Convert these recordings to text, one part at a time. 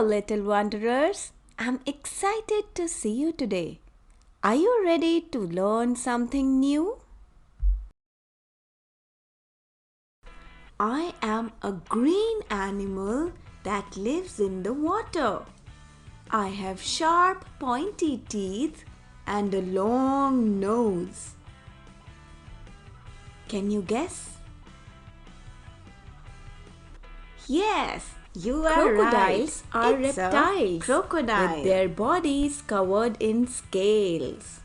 Hello, little wanderers. I'm excited to see you today. Are you ready to learn something new? I am a green animal that lives in the water. I have sharp, pointy teeth and a long nose. Can you guess? Yes, you are Crocodiles right. are It's reptiles a crocodile with their bodies covered in scales.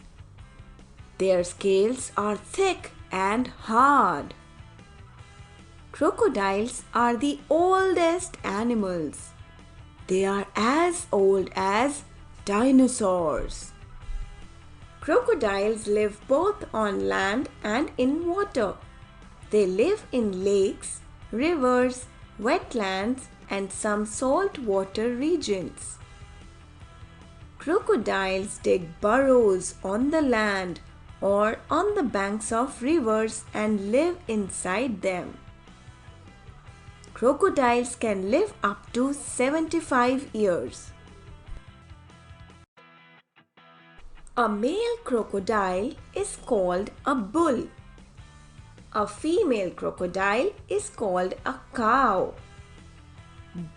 Their scales are thick and hard. Crocodiles are the oldest animals. They are as old as dinosaurs. Crocodiles live both on land and in water. They live in lakes, rivers, wetlands, and some saltwater regions. Crocodiles dig burrows on the land or on the banks of rivers and live inside them. Crocodiles can live up to 75 years. A male crocodile is called a bull. A female crocodile is called a cow.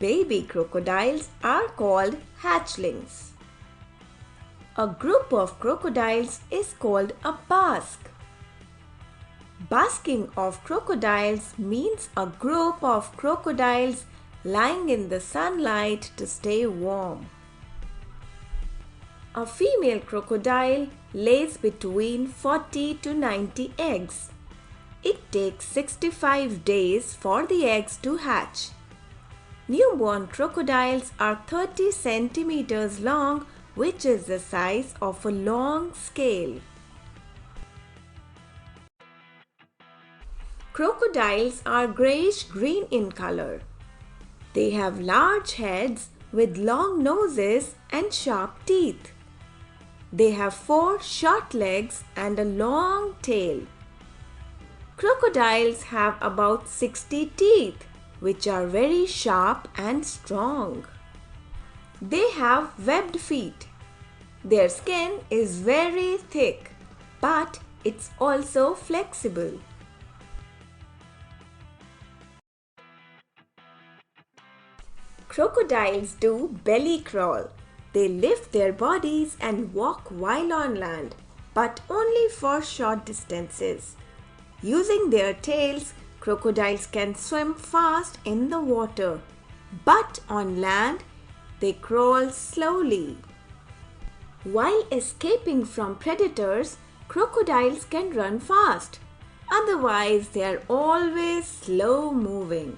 Baby crocodiles are called hatchlings. A group of crocodiles is called a bask. Basking of crocodiles means a group of crocodiles lying in the sunlight to stay warm. A female crocodile lays between 40 to 90 eggs. It takes 65 days for the eggs to hatch. Newborn crocodiles are 30 centimeters long, which is the size of a long scale. Crocodiles are grayish-green in color. They have large heads with long noses and sharp teeth. They have 4 short legs and a long tail. Crocodiles have about 60 teeth, which are very sharp and strong. They have webbed feet. Their skin is very thick, but it's also flexible. Crocodiles do belly crawl. They lift their bodies and walk while on land, but only for short distances. Using their tails, crocodiles can swim fast in the water, but on land, they crawl slowly. While escaping from predators, crocodiles can run fast. Otherwise, they are always slow moving.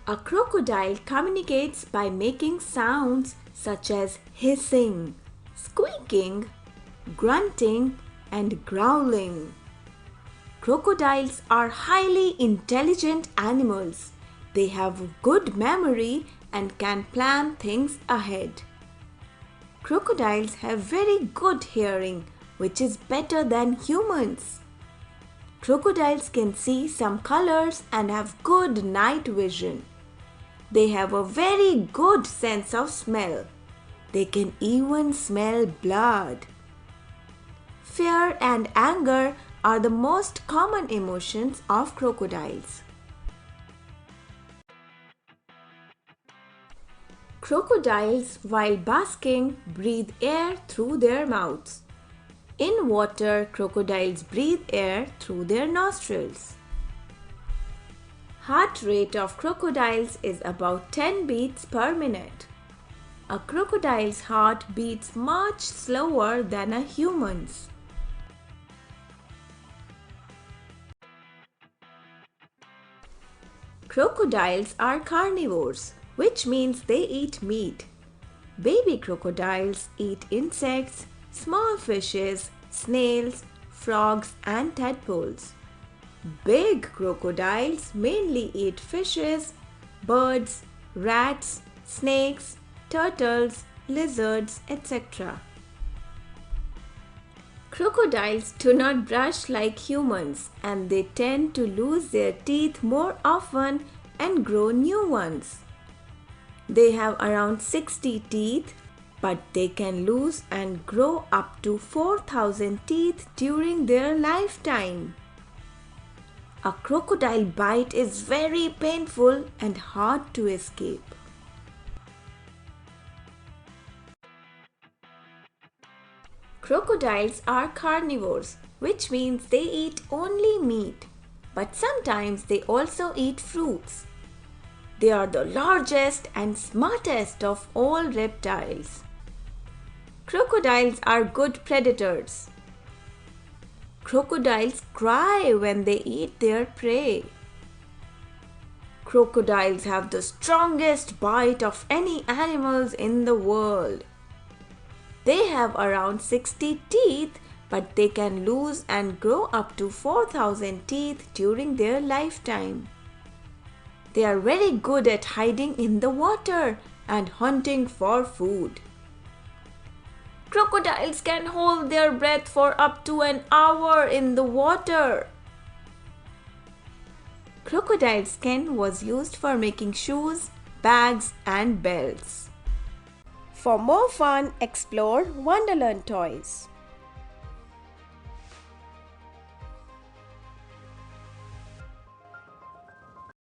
A crocodile communicates by making sounds such as hissing, squeaking, grunting, and growling. Crocodiles are highly intelligent animals. They have good memory and can plan things ahead. Crocodiles have very good hearing, which is better than humans. Crocodiles can see some colors and have good night vision. They have a very good sense of smell. They can even smell blood. Fear and anger are the most common emotions of crocodiles. Crocodiles, while basking, breathe air through their mouths. In water, crocodiles breathe air through their nostrils. Heart rate of crocodiles is about 10 beats per minute. A crocodile's heart beats much slower than a human's. Crocodiles are carnivores, which means they eat meat. Baby crocodiles eat insects, small fishes, snails, frogs, and tadpoles. Big crocodiles mainly eat fishes, birds, rats, snakes, turtles, lizards, etc. Crocodiles do not brush like humans and they tend to lose their teeth more often and grow new ones. They have around 60 teeth, but they can lose and grow up to 4,000 teeth during their lifetime. A crocodile bite is very painful and hard to escape. Crocodiles are carnivores, which means they eat only meat, but sometimes they also eat fruits. They are the largest and smartest of all reptiles. Crocodiles are good predators. Crocodiles cry when they eat their prey. Crocodiles have the strongest bite of any animals in the world. They have around 60 teeth, but they can lose and grow up to 4,000 teeth during their lifetime. They are very good at hiding in the water and hunting for food. Crocodiles can hold their breath for up to an hour in the water. Crocodile skin was used for making shoes, bags, and belts. For more fun, explore Wonderland toys.